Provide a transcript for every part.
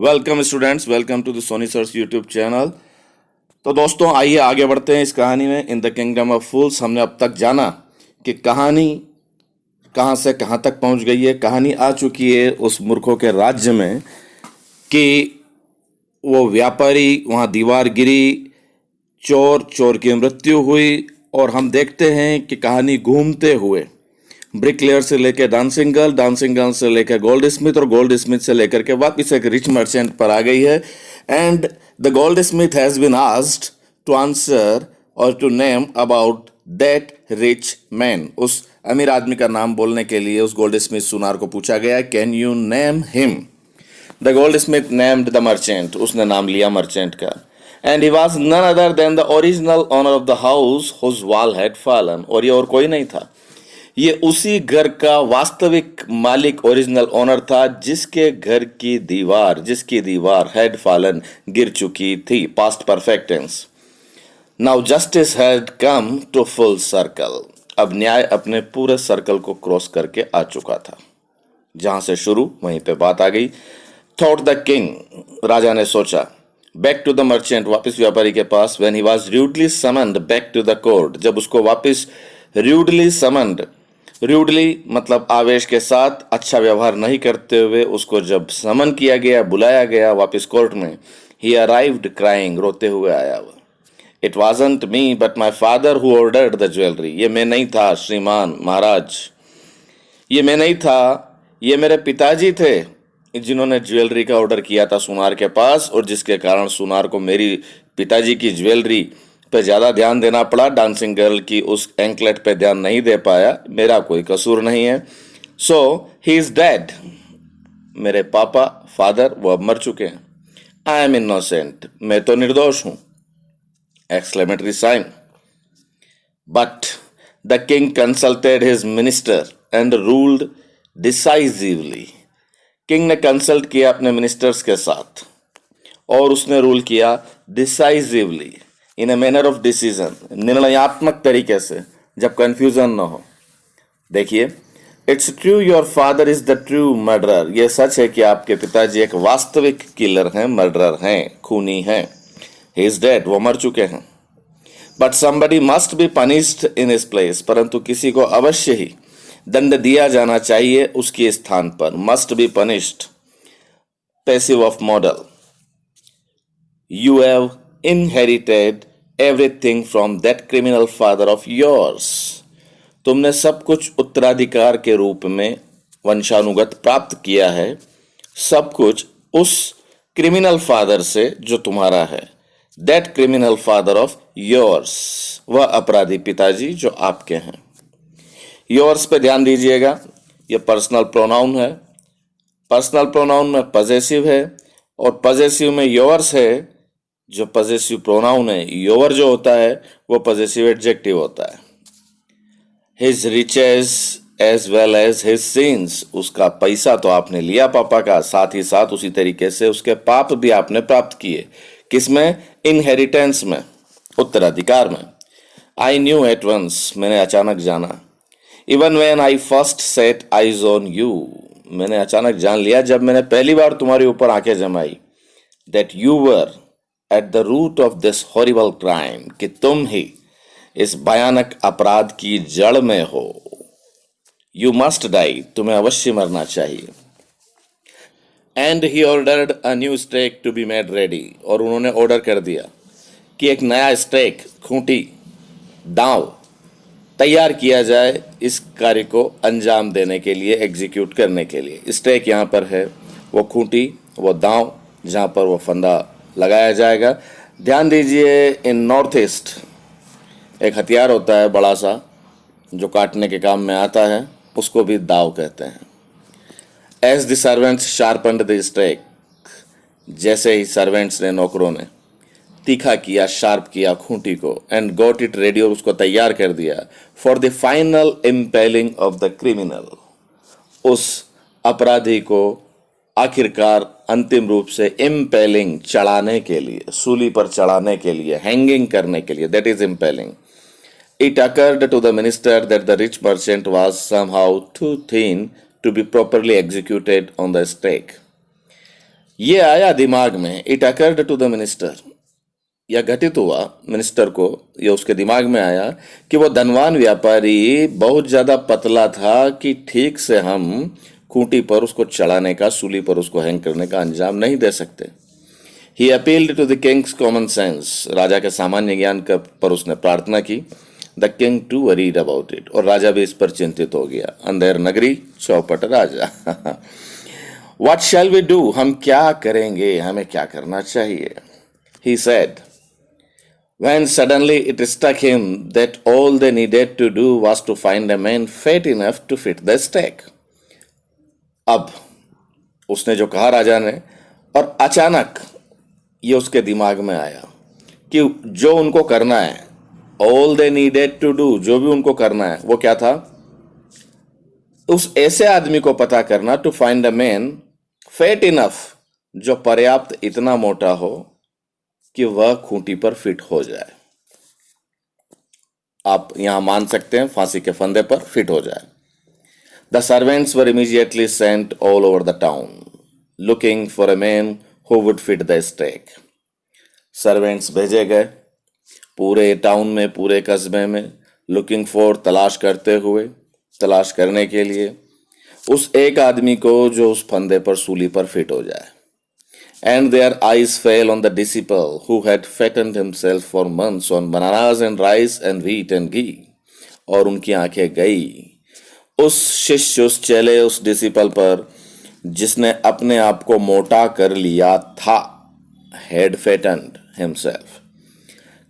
Welcome students, welcome to the Soni sir's YouTube channel. तो दोस्तों आइए आगे बढ़ते हैं इस कहानी में। In the kingdom of fools हमने अब तक जाना कि कहानी कहाँ से कहाँ तक पहुँच गई है। कहानी आ चुकी है उस मूर्खों के राज्य में कि वो व्यापारी वहाँ दीवार गिरी, चोर चोर की मृत्यु हुई, और हम देखते हैं कि कहानी घूमते हुए ब्रिकलेयर से लेकर डांसिंग गर्ल से लेकर गोल्ड स्मिथ, और गोल्ड स्मिथ से लेकर के वापस एक रिच मर्चेंट पर आ गई है। And the goldsmith has been asked to answer और to name about that rich man. उस अमीर आदमी का नाम बोलने के लिए उस गोल्ड स्मिथ सुनार को पूछा गया, can you name him. The goldsmith named the merchant, उसने नाम लिया मर्चेंट का। And he was none other than the original owner of the house whose wall had fallen, और ये और कोई नहीं था, ये उसी घर का वास्तविक मालिक, ओरिजिनल ओनर था, जिसकी दीवार हैड फॉलन, गिर चुकी थी। Past perfect tense. Now justice had come to full circle, अब न्याय अपने पूरे सर्कल को क्रॉस करके आ चुका था। जहां से शुरू वहीं पे बात आ गई। थॉट द किंग, राजा ने सोचा। बैक टू द मर्चेंट, वापस व्यापारी के पास। When he was rudely summoned back to the court, जब उसको वापस रूडली समन्ड, रूडली मतलब आवेश के साथ, अच्छा व्यवहार नहीं करते हुए उसको जब समन किया गया, बुलाया गया वापस कोर्ट में, ही अराइव्ड क्राइंग, रोते हुए आया वो। It wasn't me but my father who ordered the jewellery, ये मैं नहीं था श्रीमान महाराज, ये मैं नहीं था, ये मेरे पिताजी थे जिन्होंने ज्वेलरी का ऑर्डर किया था सुनार के पास, और जिसके कारण सुनार को मेरी पिताजी की ज्वेलरी पे ज़्यादा ध्यान देना पड़ा, डांसिंग गर्ल की उस एंकलेट पे ध्यान नहीं दे पाया। मेरा कोई कसूर नहीं है। सो ही इज डेड, मेरे पापा फादर वो अब मर चुके हैं। आई एम इनोसेंट, मैं तो निर्दोष हूं। Exclamatory sign. But the king consulted his minister and ruled decisively, king ने कंसल्ट किया अपने मिनिस्टर्स के साथ और उसने रूल किया decisively, in a manner of decision, निर्णयात्मक तरीके से, जब कंफ्यूजन न हो। देखिए, it's true your father is the true murderer, यह सच है कि आपके पिताजी एक वास्तविक किलर हैं, मर्डरर हैं, खूनी हैं। ही इज डेड, वो मर चुके हैं। But somebody must be punished in his place, परंतु किसी को अवश्य ही दंड दिया जाना चाहिए उसके स्थान पर। Must be punished, passive of model. You have inherited everything from that criminal father of yours, तुमने सब कुछ उत्तराधिकार के रूप में वंशानुगत प्राप्त किया है, सब कुछ उस क्रिमिनल फादर से जो तुम्हारा है। That criminal father of yours, वह अपराधी पिताजी जो आपके हैं। yours पे ध्यान दीजिएगा, यह पर्सनल प्रोनाउन है। पर्सनल प्रोनाउन में पजेसिव है, और पजेसिव में yours है। जो पजेसिव प्रोनाउन है, योर जो होता है, वो पजेसिव एडजेक्टिव होता है। His riches as well as his sins, उसका पैसा तो आपने लिया पापा का, साथ ही साथ उसी तरीके से उसके पाप भी आपने प्राप्त किए। किसमें? इनहेरिटेंस में, उत्तराधिकार में। आई न्यू एट वंस, मैंने अचानक जाना। Even when I first set eyes on you, मैंने अचानक जान लिया जब मैंने पहली बार तुम्हारे ऊपर आंखें जमाई। That you were at the root of this horrible crime, कि तुम ही इस भयानक अपराध की जड़ में हो। यू मस्ट डाई, तुम्हें अवश्य मरना चाहिए। And he ordered a new stake to be made ready, और उन्होंने ऑर्डर कर दिया कि एक नया स्टेक, खूंटी, दांव तैयार किया जाए इस कार्य को अंजाम देने के लिए, एग्जीक्यूट करने के लिए। स्टेक यहाँ पर है, वो खूंटी, वो दांव जहाँ पर वो फंदा लगाया जाएगा। ध्यान दीजिए, इन नॉर्थ ईस्ट एक हथियार होता है बड़ा सा जो काटने के काम में आता है, उसको भी दाव कहते हैं। As the servants sharpened the stake, जैसे ही सर्वेंट्स ने, नौकरों ने तीखा किया, शार्प किया खूंटी को, एंड गॉट इट रेडी, और उसको तैयार कर दिया, for the final impelling of the criminal, उस अपराधी को आखिरकार अंतिम रूप से इम्पेलिंग, चढ़ाने के लिए, सूली पर चढ़ाने के लिए, हैंगिंग करने के लिए, that is impaling. It occurred to the minister that the rich merchant was somehow too thin to be properly executed on the stake. ये आया दिमाग में, it occurred to the minister, या घटित हुआ मिनिस्टर को, ये उसके दिमाग में आया कि वो धनवान व्यापारी बहुत ज्यादा पतला था कि ठीक से हम खूंटी पर उसको चढ़ाने का, सूली पर उसको हैंग करने का अंजाम नहीं दे सकते। He appealed to the king's common sense, राजा के सामान्य ज्ञान का पर उसने प्रार्थना की। The king too worried about it, और राजा भी इस पर चिंतित हो गया। अंधेर नगरी चौपट राजा। व्हाट शैल वी डू, हम क्या करेंगे, हमें क्या करना चाहिए। He said, when suddenly it struck him that all they needed to do was to find a man fat enough to fit the stake. अब उसने जो कहा राजा ने, और अचानक ये उसके दिमाग में आया कि जो उनको करना है, all they needed to do, जो भी उनको करना है वो क्या था, उस ऐसे आदमी को पता करना, to find a man fat enough, जो पर्याप्त इतना मोटा हो कि वह खूंटी पर फिट हो जाए। आप यहां मान सकते हैं फांसी के फंदे पर फिट हो जाए। The servants were immediately sent all over the town looking for a man who would fit the stake. Servants भेजे गए पूरे टाउन में, पूरे कस्बे में, लुकिंग फॉर, तलाश करते हुए, तलाश करने के लिए उस एक आदमी को जो उस फंदे पर, सूली पर फिट हो जाए। And their eyes fell on the disciple who had fattened himself for months on bananas and rice and wheat and ghee. और उनकी आंखें गई उस शिष्य, उस चेले, उस डिसिपल पर जिसने अपने आप को मोटा कर लिया था, had fattened himself,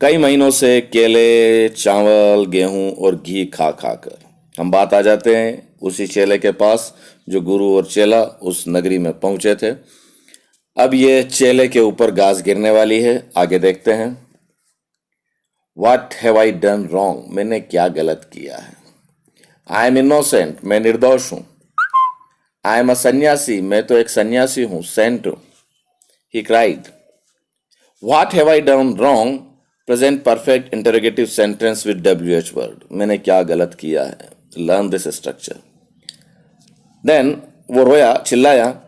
कई महीनों से केले, चावल, गेहूं और घी खा खा कर। हम बात आ जाते हैं उसी चेले के पास जो गुरु और चेला उस नगरी में पहुंचे थे। अब ये चेले के ऊपर घास गिरने वाली है। आगे देखते हैं। What have I done wrong, मैंने क्या गलत किया है। I am innocent, मैं निर्दोष हूं। I am a सन्यासी, मैं तो एक सन्यासी हूं, सेंट हूं। He cried. What have I done wrong, present perfect interrogative sentence with WH word, मैंने क्या गलत किया है। Learn this structure. Then वो रोया, चिल्लाया,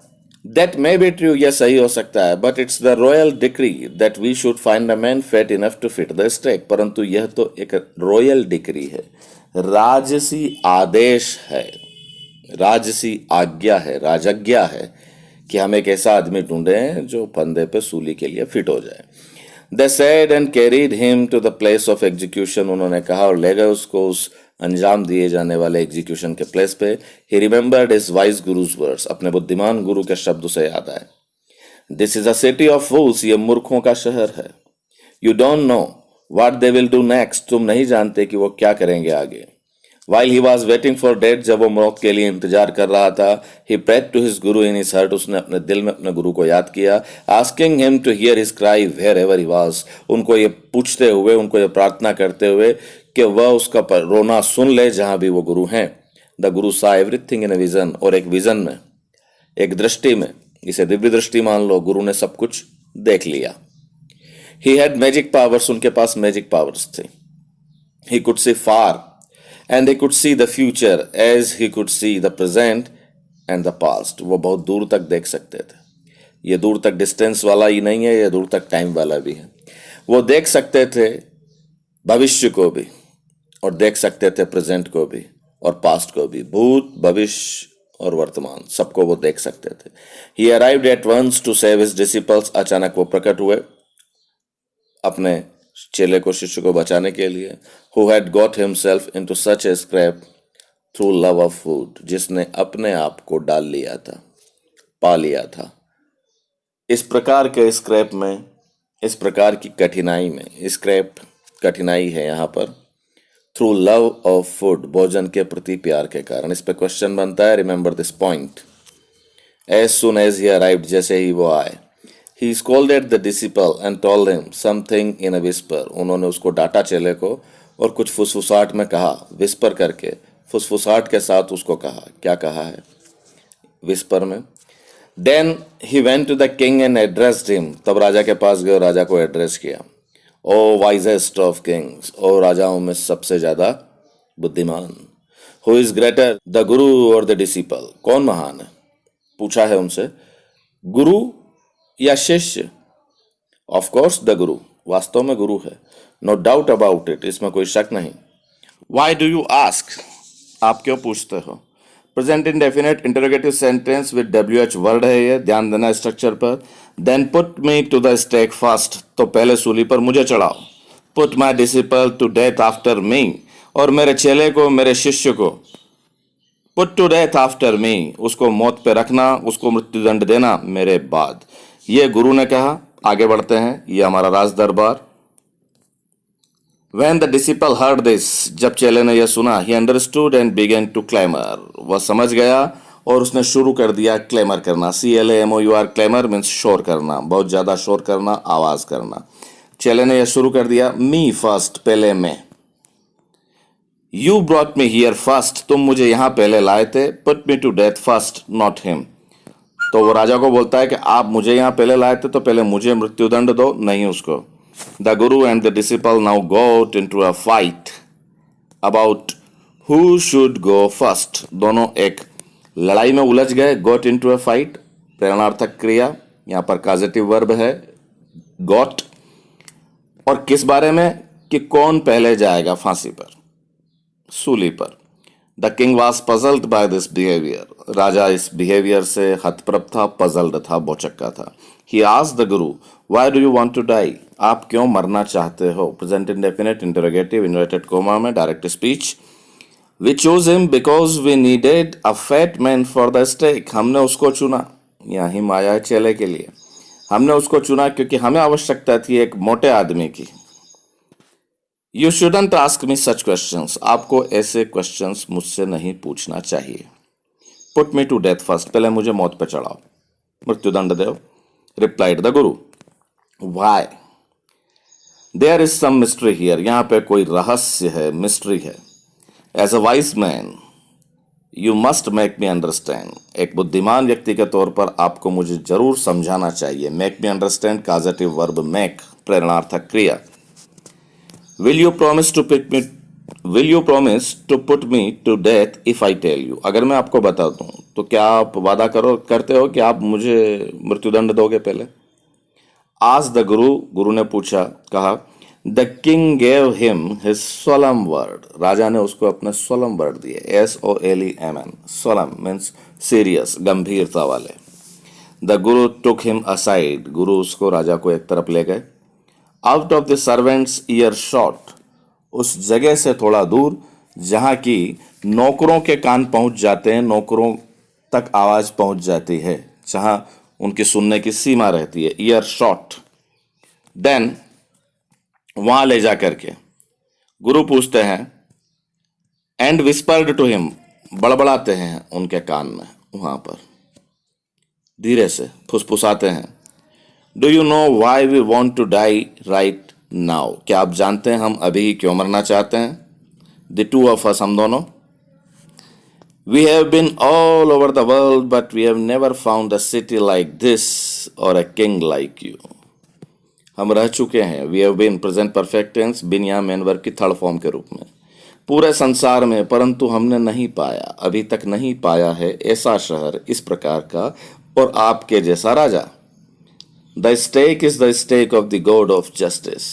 That may be true, यह सही हो सकता है, but it's the royal decree that we should find a man fat enough to fit the stake. परंतु यह तो एक रॉयल डिक्री है, राजसी आदेश है, राजसी आज्ञा है, राजज्ञा है कि हम एक ऐसा आदमी ढूंढें जो फंदे पे सूली के लिए फिट हो जाए। They said and carried him to the place of execution, उन्होंने कहा और ले गए उसको उस अंजाम दिए जाने वाले एग्जीक्यूशन के प्लेस पे। He remembered his wise guru's words, अपने बुद्धिमान गुरु के शब्द उसे याद आए। This is a city of fools, ये मूर्खों का शहर है। You don't know what they will do next, तुम नहीं जानते कि वो क्या करेंगे आगे। While he was waiting for death, जब वो मौत के लिए इंतजार कर रहा था, he prayed to his guru in his heart, उसने अपने दिल में अपने गुरु को याद किया, asking him to hear his cry wherever he was, उनको ये पूछते हुए, उनको ये प्रार्थना करते हुए कि वह उसका रोना सुन ले जहां भी वो गुरु हैं। The Guru saw everything in a vision, और एक विजन में, एक दृष्टि में, इसे दिव्य दृष्टि मान लो, गुरु ने सब कुछ देख लिया। He had magic powers, उनके पास मैजिक पावर्स थे। He could see far and he could see the future as he could see the present and the past, वो बहुत दूर तक देख सकते थे। ये दूर तक डिस्टेंस वाला ही नहीं है, ये दूर तक टाइम वाला भी है। वो देख सकते थे भविष्य को भी, और देख सकते थे प्रेजेंट को भी और पास्ट को भी, भूत, भविष्य और वर्तमान, सबको वो देख सकते थे। He arrived at once to save his disciples, अचानक वो प्रकट हुए अपने चेले को, शिष्य को बचाने के लिए। Who had got himself into such a scrape through love of food, जिसने अपने आप को डाल लिया था, पा लिया था इस प्रकार के स्क्रैप में, इस प्रकार की कठिनाई में। स्क्रैप कठिनाई है यहाँ पर। थ्रू लव ऑफ फूड, भोजन के प्रति प्यार के कारण। इस पे क्वेश्चन बनता है, remember this point. As soon as he arrived, जैसे ही वो आए, he scolded the disciple and told him something in a whisper, उन्होंने उसको डांटा चेले को और कुछ फुसफुसाहट में कहा, विस्पर करके, फुसफुसाहट के साथ उसको कहा। क्या कहा है विस्पर में? Then he went to the king and addressed him, तब राजा के पास गए और राजा को एड्रेस किया। ओ वाइजेस्ट ऑफ किंग्स, ओ राजाओं में सबसे ज्यादा बुद्धिमान। हु इज ग्रेटर, द गुरु और द डिसिपल, कौन महान है? पूछा है उनसे, गुरु या शिष्य? ऑफ कोर्स द गुरु, वास्तव में गुरु है। नो डाउट अबाउट इट, इसमें कोई शक नहीं। Why do you ask? आप क्यों पूछते हो? Present indefinite interrogative sentence with WH word है ये, ध्यान देना स्ट्रक्चर पर। Then put me to the stake first, तो पहले सूली पर मुझे चढ़ाओ। Put my disciple to death after me, और मेरे चेले को, मेरे शिष्य को put to death after me, उसको मौत पे रखना, उसको मृत्युदंड देना मेरे बाद। ये गुरु ने कहा। आगे बढ़ते हैं, ये हमारा राज दरबार। When the disciple heard this, जब चेले ने यह सुना, he understood and began to clamor, वह समझ गया और उसने शुरू कर दिया क्लेमर करना। CLAMOUR, क्लेमर मीन्स शोर करना, बहुत ज्यादा शोर करना, आवाज करना। चेले ने यह शुरू कर दिया, मी फर्स्ट, पहले मैं। You brought me here first, तुम मुझे यहां पहले लाए थे। Put me to death first, not him, तो वो राजा को बोलता है कि आप मुझे यहां पहले लाए थे तो पहले मुझे मृत्युदंड दो, नहीं उसको। The guru and the disciple now got into a fight about who should go first. दोनों एक लड़ाई में उलझ गए। Got into a fight, प्रेरणार्थक क्रिया, यहां पर काजेटिव वर्ब है got, और किस बारे में? कि कौन पहले जाएगा फांसी पर, सूली पर। The king was puzzled by this behaviour, राजा इस बिहेवियर से हतप्रभ था, पजल्ड था, भौचक्का था। He asked the guru, why do you want to die? आप क्यों मरना चाहते हो? Present indefinite interrogative inverted comma में, direct speech. We chose him because we needed a fat man for the stake, हमने उसको चुना, यहाँ हिम आया है चेले के लिए। हमने उसको चुना क्योंकि हमें आवश्यकता थी एक मोटे आदमी की। You shouldn't ask me such questions, आपको ऐसे क्वेश्चंस मुझसे नहीं पूछना चाहिए। Put me to death first, पहले मुझे मौत पे चढ़ाओ, मृत्युदंड दो। Replied the guru, why? There is some mystery here, यहां पे कोई रहस्य है, मिस्ट्री है। As a wise man you must make me understand, एक बुद्धिमान व्यक्ति के तौर पर आपको मुझे जरूर समझाना चाहिए। Make me understand, causative verb make, प्रेरणार्थक क्रिया। Will you promise to put me to death if I tell you? अगर मैं आपको बता दूं तो क्या आप वादा करते हो कि आप मुझे मृत्युदंड दोगे पहले? Asked the गुरु, गुरु ने पूछा, कहा। The king gave him his solemn word, राजा ने उसको अपने solemn word दिए, SOLEMN, solemn means serious, गंभीरता वाले। The guru took him aside, गुरु उसको, राजा को एक तरफ ले गए। Out of the servants year shot, उस जगह से थोड़ा दूर जहां की नौकरों के कान पहुंच जाते हैं, नौकरों तक आवाज पहुंच जाती है, जहां उनकी सुनने की सीमा रहती है, ईयर शॉट। देन वहां ले जा करके गुरु पूछते हैं, एंड विस्पर्ड टू हिम, बड़बड़ाते हैं उनके कान में, वहां पर धीरे से फुसफुसाते हैं। Do you know why we want to die right now, क्या आप जानते हैं हम अभी क्यों मरना चाहते हैं? द टू ऑफ अस, हम दोनों। We have been all over the world but we have never found a city like this or a king like you. हम रह चुके हैं, we have been present perfect tense, been या main verb की third form के रूप में, पूरे संसार में, परंतु हमने नहीं पाया, अभी तक नहीं पाया है ऐसा शहर, इस प्रकार का और आपके जैसा राजा। The stake is the stake of the god of justice,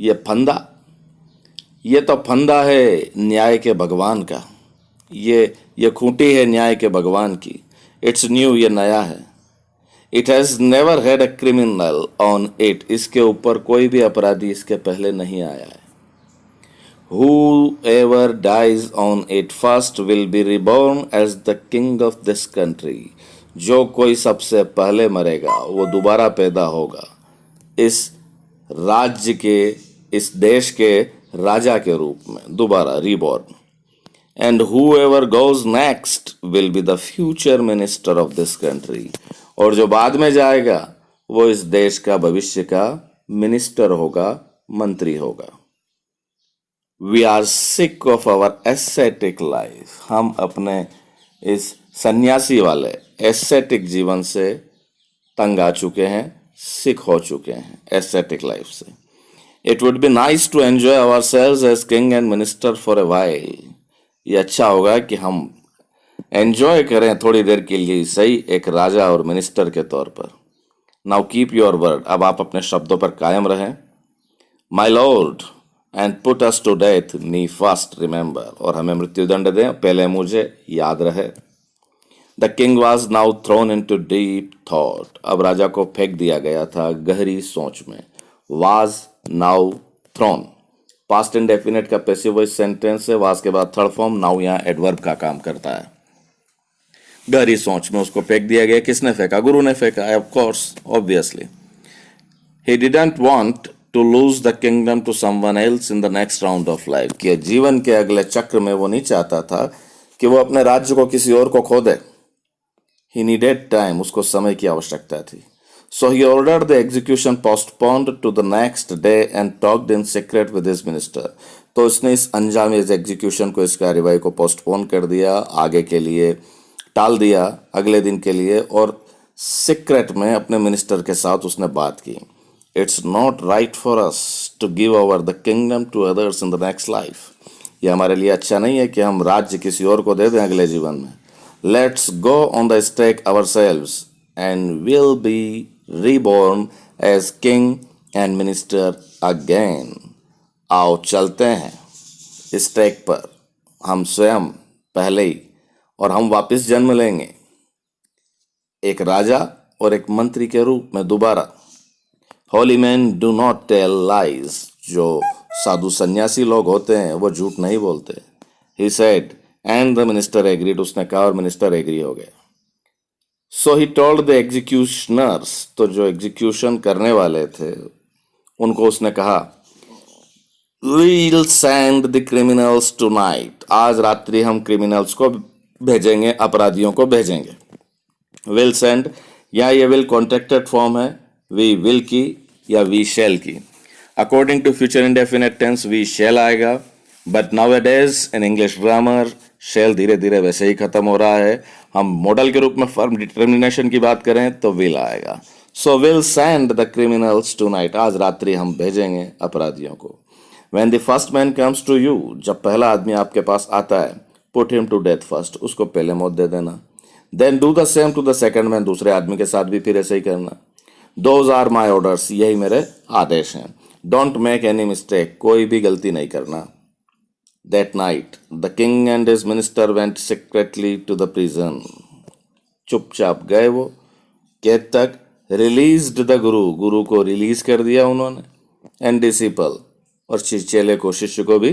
ये फंदा, ये तो फंदा है न्याय के भगवान का, ये खूंटी है न्याय के भगवान की। इट्स न्यू, ये नया है। It has never had a criminal on it, इसके ऊपर कोई भी अपराधी इसके पहले नहीं आया है। Whoever dies on it first will be reborn as the king of this country, जो कोई सबसे पहले मरेगा वो दोबारा पैदा होगा इस राज्य के, इस देश के राजा के रूप में, दोबारा reborn. And whoever goes next will be the future minister of this country, और जो बाद में जाएगा वो इस देश का भविष्य का मिनिस्टर होगा, मंत्री होगा। We are sick of our aesthetic life, हम अपने इस सन्यासी वाले एस्थेटिक जीवन से तंग आ चुके हैं, सिक हो चुके हैं एस्थेटिक लाइफ से। It would be nice to enjoy ourselves as king and minister for a while, ये अच्छा होगा कि हम एंजॉय करें थोड़ी देर के लिए सही, एक राजा और मिनिस्टर के तौर पर। नाउ कीप योर वर्ड, अब आप अपने शब्दों पर कायम रहें। My lord and put us to death me first remember, और हमें मृत्युदंड दें पहले मुझे याद रहे। The king was now thrown into deep thought, अब राजा को फेंक दिया गया था गहरी सोच में। Was now thrown, past indefinite का पैसिव वॉइस सेंटेंस है। वाज के बाद थर्ड फॉर्म नाउ यहाँ एडवर्ब का काम करता है। गहरी सोच में उसको फेंक दिया गया। किसने फेंका? गुरु ने फेंका, of course, obviously. He didn't want to lose the kingdom to someone else in the next round of life, कि जीवन के अगले चक्र में वो नहीं चाहता था कि वो अपने राज्य को किसी और को खो दे। ही नीडेड टाइम, उसको समय की आवश्यकता थी। So he ordered the execution postponed to the next day and talked in secret with his minister, तो उसने इस अंजाम इस एग्जीक्यूशन को, इस कार्यवाही को पोस्टपोन कर दिया, आगे के लिए टाल दिया, अगले दिन के लिए, और सीक्रेट में अपने मिनिस्टर के साथ उसने बात की। It's not right for us to give over the kingdom to others in the next life, ये हमारे लिए अच्छा नहीं है कि हम राज्य किसी और को दे दें अगले जीवन में। Let's go on the stake ourselves and will be reborn as king and minister again. आओ चलते हैं स्टेक पर, हम स्वयं पहले ही, और हम वापस जन्म लेंगे एक राजा और एक मंत्री के रूप में दोबारा। Holy man do not tell lies, जो साधु सन्यासी लोग होते हैं वो झूठ नहीं बोलते। He said and the minister agreed, उसने कहा और मिनिस्टर एग्री हो गए। सो ही टोल्ड द एग्जीक्यूशनर्स, तो जो एग्जीक्यूशन करने वाले थे उनको उसने कहा, we'll send the criminals tonight, आज रात्रि हम क्रिमिनल्स को भेजेंगे, अपराधियों को भेजेंगे। विल सेंड, या ये विल कॉन्ट्रैक्टेड फॉर्म है, वी विल की या वी शैल की। According to future indefinite tense we shall आएगा, but nowadays in English grammar shall धीरे धीरे वैसे ही खत्म हो रहा है। हम मॉडल के रूप में फर्म डिटर्मिनेशन की बात करें तो विल आएगा। So will send the criminals tonight, आज रात्रि हम भेजेंगे अपराधियों को। When the first man comes to you, जब पहला आदमी आपके पास आता है, put him to death first, उसको पहले मौत दे देना। Then do the same to the second man, दूसरे आदमी के साथ भी फिर ऐसे ही करना। Those are my orders, यही मेरे आदेश हैं। Don't make any mistake, कोई भी गलती नहीं करना। That night, the king and his minister went secretly to the prison. चुपचाप गए वो कैद तक। Released the guru, गुरु को रिलीज कर दिया उन्होंने। And disciple, और चेले को, शिष्य को भी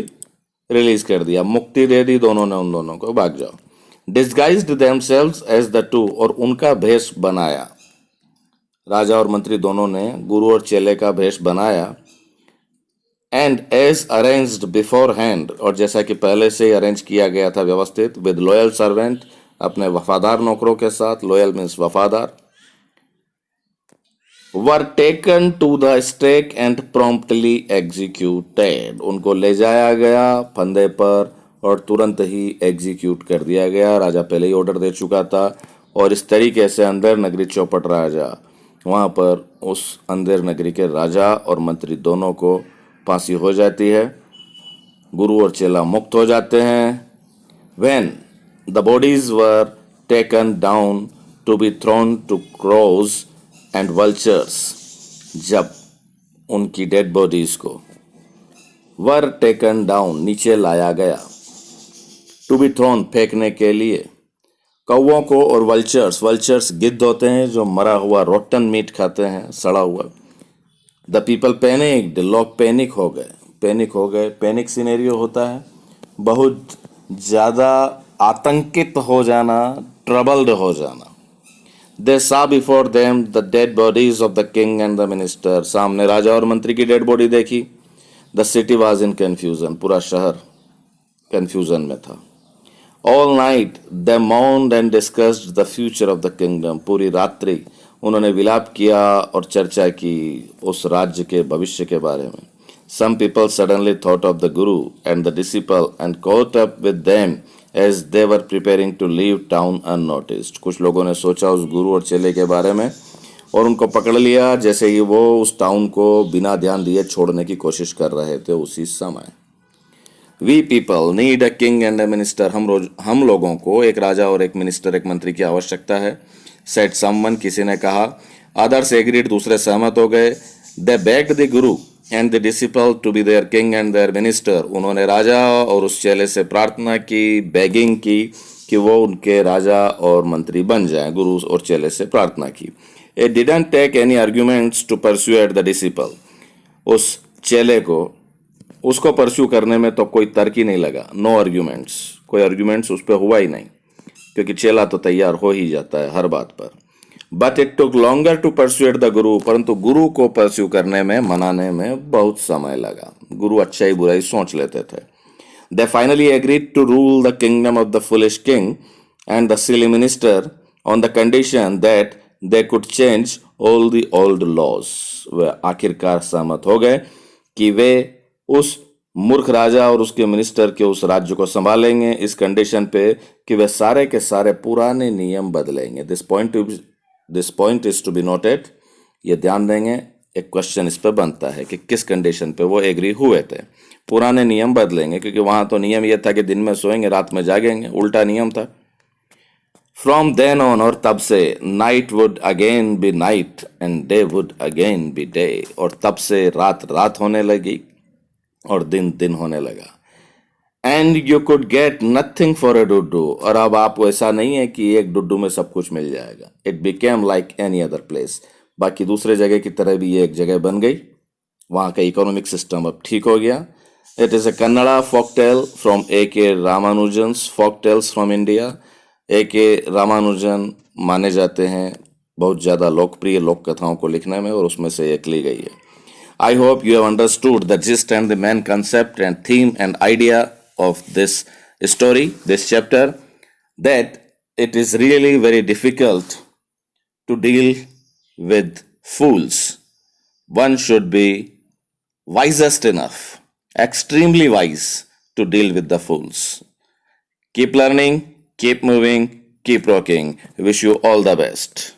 रिलीज कर दिया, मुक्ति दे दी दोनों ने, उन दोनों को, भाग जाओ। Disguised themselves as the two, और उनका भेष बनाया, राजा और मंत्री दोनों ने गुरु और चेले का भेष बनाया। And as arranged beforehand, और जैसा कि पहले से ही अरेंज किया गया था, व्यवस्थित, विद लॉयल सर्वेंट, अपने वफादार नौकरों के साथ, लॉयल मीन्स वफादार, were taken to the stake and promptly executed, उनको ले जाया गया फंदे पर और तुरंत ही एग्जीक्यूट कर दिया गया। राजा पहले ही ऑर्डर दे चुका था, और इस तरीके से अंधेर नगरी चौपट राजा, वहां पर उस अंधेर नगरी के राजा और मंत्री दोनों को फांसी हो जाती है, गुरु और चेला मुक्त हो जाते हैं। When the bodies were taken down to be thrown to crows and vultures, जब उनकी डेड बॉडीज को वर टेकन डाउन, नीचे लाया गया, टू बी थ्रोन, फेंकने के लिए, कौवों को, और वल्चर्स, वल्चर्स गिद्ध होते हैं जो मरा हुआ रोटन मीट खाते हैं, सड़ा हुआ। द पीपल पैनिक्ड, लोग पैनिक हो गए, पैनिक सिनेरियो होता है बहुत ज़्यादा आतंकित हो जाना, ट्रबल्ड हो जाना। दे सा before them the dead bodies of the king and the minister, सामने राजा और मंत्री की डेड बॉडी देखी। The city was in confusion, पूरा शहर कन्फ्यूजन में था। All night they mound and discussed the future of the kingdom, पूरी रात्रि उन्होंने विलाप किया और चर्चा की उस राज्य के भविष्य के बारे में। Some people suddenly thought of the guru and the disciple and caught up with them as they were preparing to leave town unnoticed, कुछ लोगों ने सोचा उस गुरु और चेले के बारे में और उनको पकड़ लिया जैसे ही वो उस टाउन को बिना ध्यान दिए छोड़ने की कोशिश कर रहे थे उसी समय। We people need a king and a minister, हम लोगों को एक राजा और एक मिनिस्टर, एक मंत्री की आवश्यकता है। सेड समवन, किसी ने कहा। Others agreed, दूसरे सहमत हो गए. They begged the Guru and the disciple to be their king and their minister. उन्होंने राजा और उस चेले से प्रार्थना की, बेगिंग की कि वो उनके राजा और मंत्री बन जाएं. गुरु और चेले से प्रार्थना की. It didn't take any arguments to persuade the disciple. उस चेले को उसको परस्यू करने में तो कोई तर्क ही नहीं लगा. नो आर्ग्यूमेंट्स, कोई आर्ग्यूमेंट्स उस पर हुआ ही नहीं, क्योंकि चेला तो तैयार हो ही जाता है हर बात पर. But it took longer to persuade the guru. परंतु गुरु को परस्यू करने में, मनाने में बहुत समय लगा. गुरु अच्छाई बुराई सोच लेते थे. They finally agreed to rule the kingdom of the foolish king and the silly minister on the condition that they could change all the old laws. वे आखिरकार सहमत हो गए कि वे उस मूर्ख राजा और उसके मिनिस्टर के उस राज्य को संभालेंगे इस कंडीशन पे कि वे सारे के सारे पुराने नियम बदलेंगे. This point is to be noted. ये ध्यान देंगे, एक क्वेश्चन इस पे बनता है कि किस कंडीशन पे वो एग्री हुए थे. पुराने नियम बदलेंगे, क्योंकि वहां तो नियम ये था कि दिन में सोएंगे, रात में जागेंगे. उल्टा नियम था. फ्रॉम देन ऑन, और तब से, night would again be night and day would again be day. और तब से रात रात होने लगी और दिन दिन होने लगा. And you could get nothing for a Duddu. और अब आप ऐसा नहीं है कि एक डुड्डू में सब कुछ मिल जाएगा. It became like any other place. बाकी दूसरे जगह की तरह भी ये एक जगह बन गई. वहाँ का इकोनॉमिक सिस्टम अब ठीक हो गया. It is a Kannada folk tale from A.K. Ramanujan's folk tales from India. A.K. Ramanujan माने जाते हैं बहुत ज़्यादा लोकप्रिय लोक कथाओं को लिखने में, और उसमें से एक ली गई है. I hope you have understood the gist and the main concept and theme and idea of this story, this chapter, that it is really very difficult to deal with fools. One should be wisest enough, extremely wise to deal with the fools. Keep learning, keep moving, keep rocking. Wish you all the best.